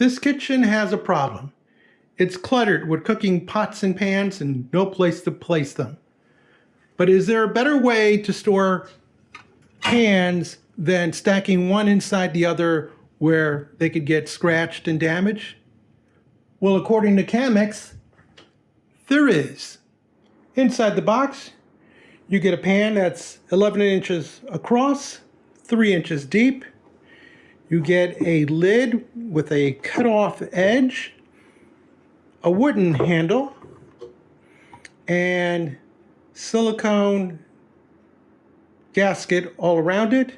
This kitchen has a problem. It's cluttered with cooking pots and pans and no place to place them. But is there a better way to store pans than stacking one inside the other where they could get scratched and damaged? Well, according to CAMMEX, there is. Inside the box, you get a pan that's 11 inches across, 3 inches deep. You get a lid with a cut-off edge, a wooden handle, and silicone gasket all around it.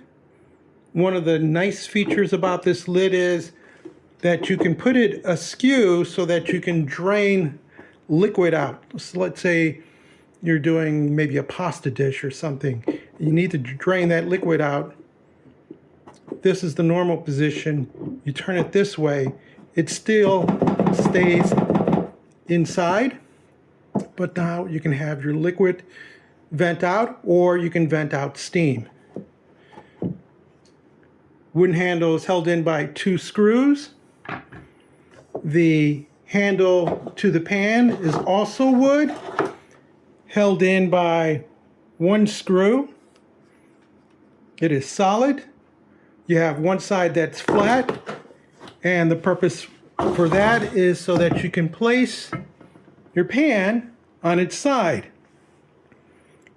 One of the nice features about this lid is that you can put it askew so that you can drain liquid out. So let's say you're doing maybe a pasta dish or something. You need to drain that liquid out. This is the normal position. You turn it this way, it still stays inside, but now you can have your liquid vent out, or you can vent out steam. Wooden handle is held in by 2 screws. The handle to the pan is also wood, held in by 1 screw. It is solid. You have one side that's flat, and the purpose for that is so that you can place your pan on its side.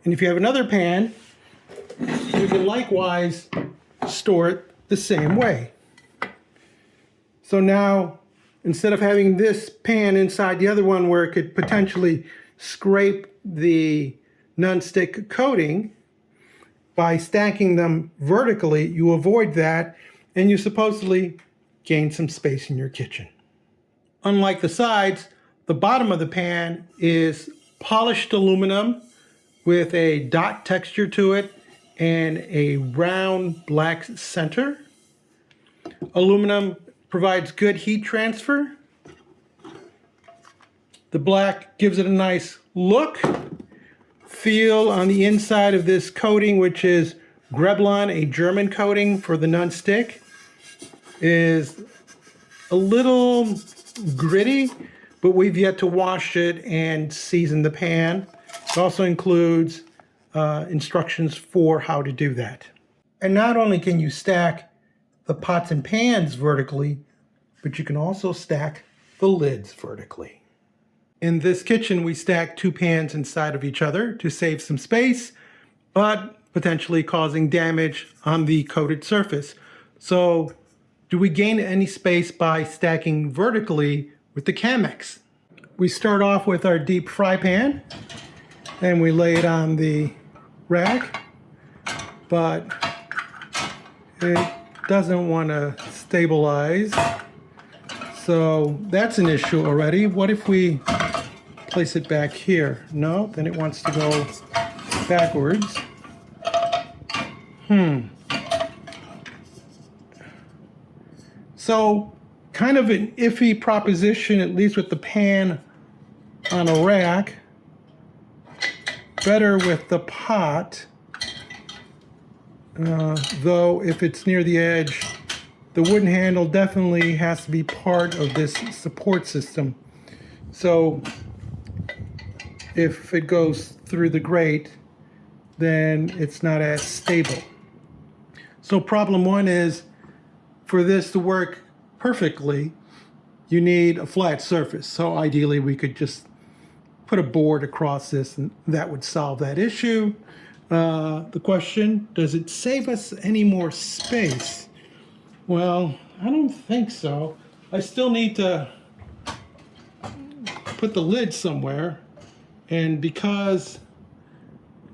And if you have another pan, you can likewise store it the same way. So now, instead of having this pan inside the other one where it could potentially scrape the nonstick coating, by stacking them vertically, you avoid that, and you supposedly gain some space in your kitchen. Unlike the sides, the bottom of the pan is polished aluminum with a dot texture to it and a round black center. Aluminum provides good heat transfer. The black gives it a nice look. Feel on the inside of this coating, which is Greblon, a German coating for the nonstick, is a little gritty, but we've yet to wash it and season the pan. It also includes instructions for how to do that. And not only can you stack the pots and pans vertically, but you can also stack the lids vertically. In this kitchen, we stack 2 pans inside of each other to save some space, but potentially causing damage on the coated surface. So, do we gain any space by stacking vertically with the CAMMEX? We start off with our deep fry pan, and we lay it on the rack, but it doesn't want to stabilize. So that's an issue already. What if we place it back here? No, then it wants to go backwards. So kind of an iffy proposition, at least with the pan on a rack. Better with the pot, though if it's near the edge, the wooden handle definitely has to be part of this support system. So if it goes through the grate, then it's not as stable. So problem 1 is, for this to work perfectly, you need a flat surface. So ideally we could just put a board across this and that would solve that issue. The question, does it save us any more space? Well, I don't think so. I still need to put the lid somewhere, and because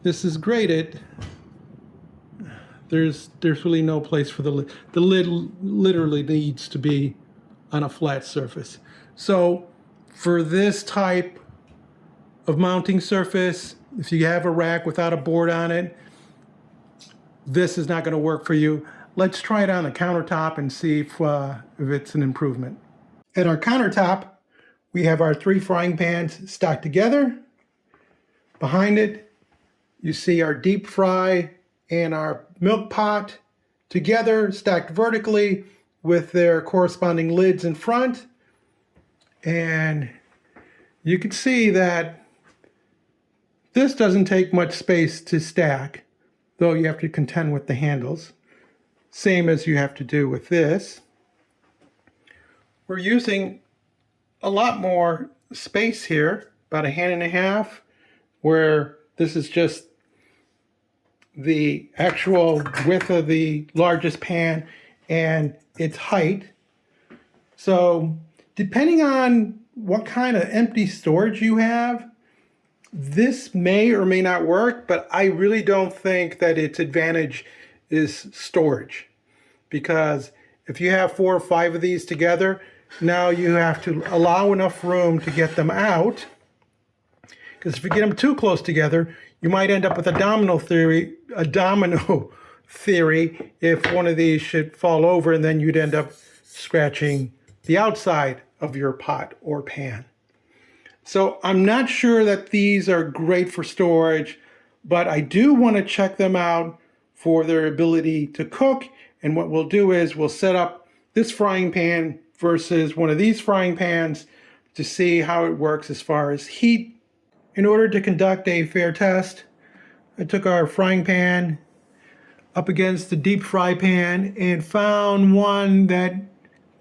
this is grated, there's really no place for the lid. The lid literally needs to be on a flat surface. So for this type of mounting surface, if you have a rack without a board on it, this is not going to work for you. Let's try it on the countertop and see if it's an improvement. At our countertop, we have our 3 frying pans stacked together. Behind it, you see our deep fry and our milk pot together, stacked vertically. with their corresponding lids in front. And you can see that this doesn't take much space to stack, though you have to contend with the handles. Same as you have to do with this. We're using a lot more space here, about 1.5 hands, where this is just the actual width of the largest pan and its height. So depending on what kind of empty storage you have, this may or may not work, but I really don't think that its advantage is storage, because if you have 4 or 5 of these together, now you have to allow enough room to get them out, because if you get them too close together, you might end up with a domino theory if one of these should fall over, and then you'd end up scratching the outside of your pot or pan. So I'm not sure that these are great for storage, but I do want to check them out for their ability to cook. And what we'll do is we'll set up this frying pan versus one of these frying pans to see how it works as far as heat. In order to conduct a fair test, I took our frying pan up against the deep fry pan and found one that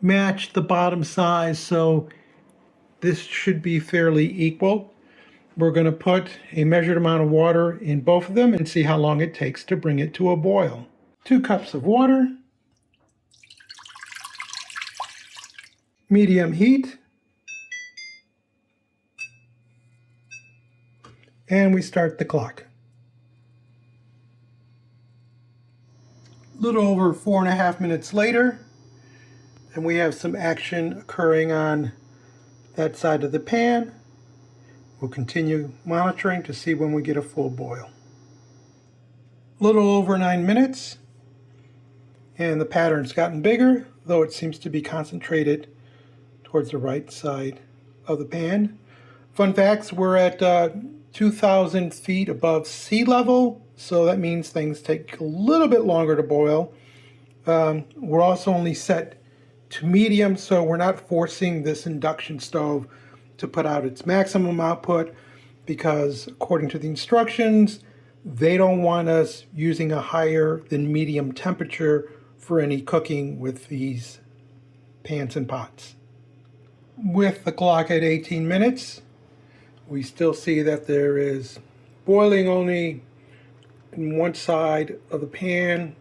matched the bottom size, so this should be fairly equal. We're going to put a measured amount of water in both of them and see how long it takes to bring it to a boil. 2 cups of water, medium heat, and we start the clock. A little over 4.5 minutes later, and we have some action occurring on that side of the pan. We'll continue monitoring to see when we get a full boil. A little over 9 minutes, and the pattern's gotten bigger, though it seems to be concentrated towards the right side of the pan. Fun facts, we're at 2,000 feet above sea level, so that means things take a little bit longer to boil. We're also only set to medium, so we're not forcing this induction stove to put out its maximum output, because according to the instructions, they don't want us using a higher than medium temperature for any cooking with these pans and pots. With the clock at 18 minutes, we still see that there is boiling only in one side of the pan.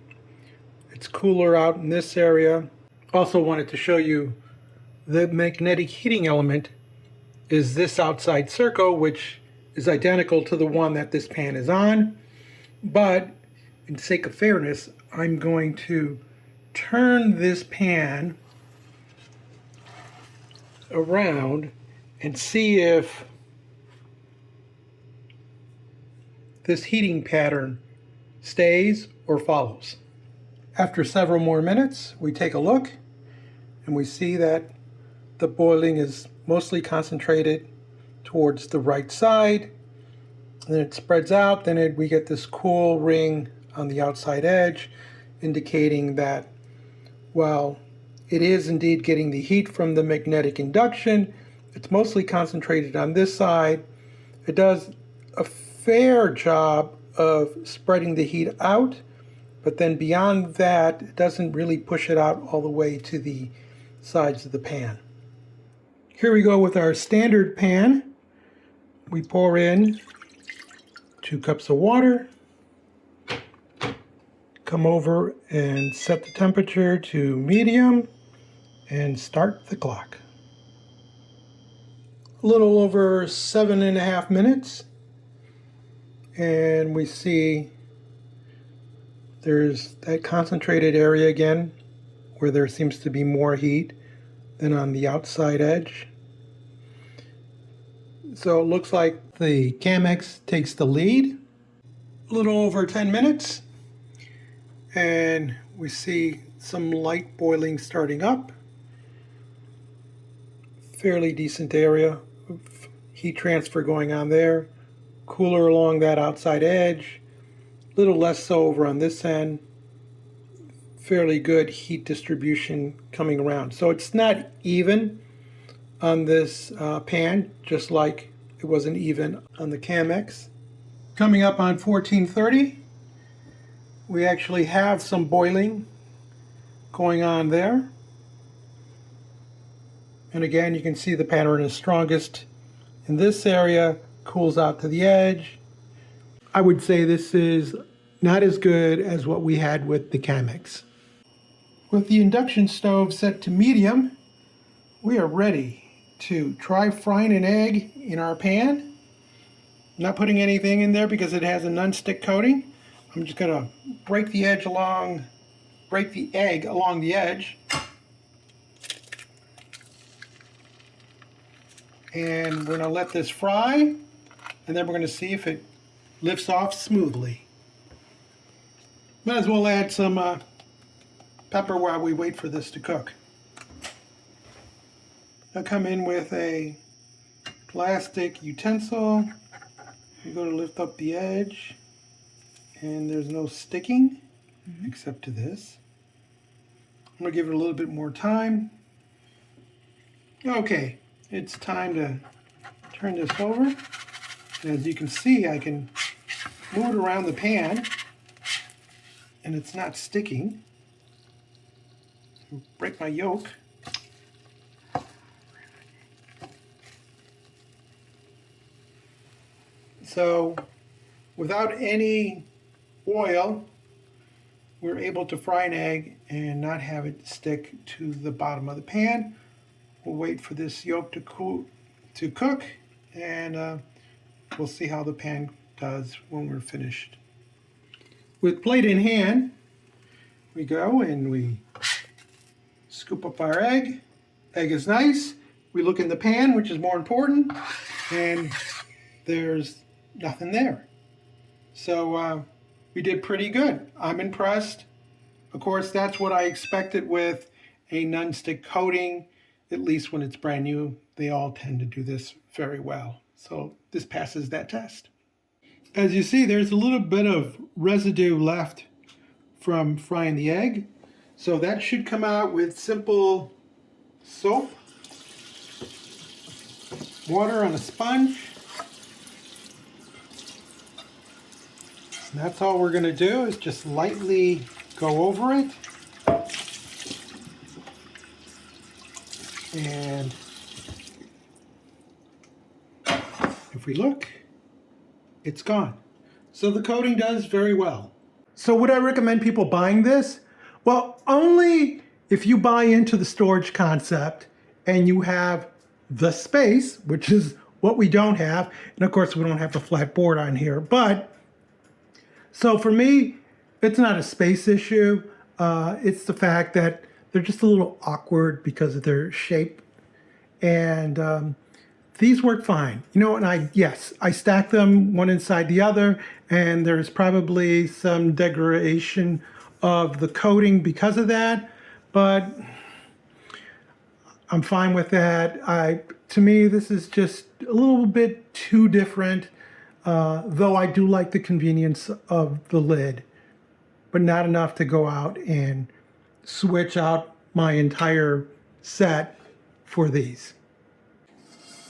It's cooler out in this area. Also wanted to show you the magnetic heating element is this outside circle, which is identical to the one that this pan is on. But in the sake of fairness, I'm going to turn this pan around and see if this heating pattern stays or follows. After several more minutes, we take a look and we see that the boiling is mostly concentrated towards the right side. And then it spreads out, then we get this cool ring on the outside edge, indicating that while it is indeed getting the heat from the magnetic induction, it's mostly concentrated on this side. It does a fair job of spreading the heat out, but then beyond that, it doesn't really push it out all the way to the sides of the pan. Here we go with our standard pan. We pour in 2 cups of water, come over and set the temperature to medium, and start the clock. A little over 7.5 minutes, and we see there's that concentrated area again where there seems to be more heat than on the outside edge. So it looks like the CAMMEX takes the lead. A little over 10 minutes, and we see some light boiling starting up. Fairly decent area of heat transfer going on there. Cooler along that outside edge. A little less so over on this end. fairly good heat distribution coming around. So it's not even on this pan, just like it wasn't even on the CAMMEX. Coming up on 1430, we actually have some boiling going on there. And again, you can see the pattern is strongest in this area, cools out to the edge. I would say this is not as good as what we had with the CAMMEX. With the induction stove set to medium, we are ready to try frying an egg in our pan. I'm not putting anything in there because it has a non-stick coating. I'm just going to break the egg along the edge. And we're going to let this fry, and then we're going to see if it lifts off smoothly. Might as well add some pepper while we wait for this to cook. I'll come in with a plastic utensil. You go to lift up the edge, and there's no sticking except to this. I'm going to give it a little bit more time. Okay, it's time to turn this over. And as you can see, I can move it around the pan, and it's not sticking. Break my yolk. So, without any oil, we're able to fry an egg and not have it stick to the bottom of the pan. We'll wait for this yolk to cook, and we'll see how the pan does when we're finished. With plate in hand, we go and we scoop up our egg. Egg is nice. We look in the pan, which is more important, and there's nothing there. So we did pretty good. I'm impressed. Of course, that's what I expected with a non-stick coating. At least when it's brand new, they all tend to do this very well. So this passes that test. As you see, there's a little bit of residue left from frying the egg. So that should come out with simple soap, water on a sponge. And that's all we're going to do is just lightly go over it. And if we look, it's gone. So the coating does very well. So would I recommend people buying this? Well, only if you buy into the storage concept and you have the space, which is what we don't have. And of course, we don't have a flat board on here. But so for me, it's not a space issue. It's the fact that they're just a little awkward because of their shape. And these work fine. You know, and I stack them one inside the other, and there's probably some degradation of the coating because of that, but I'm fine with that. To me, this is just a little bit too different, though I do like the convenience of the lid, but not enough to go out and switch out my entire set for these.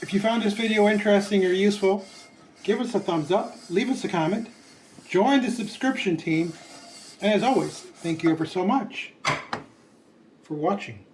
If you found this video interesting or useful, give us a thumbs up, leave us a comment, join the subscription team, and as always, thank you ever so much for watching.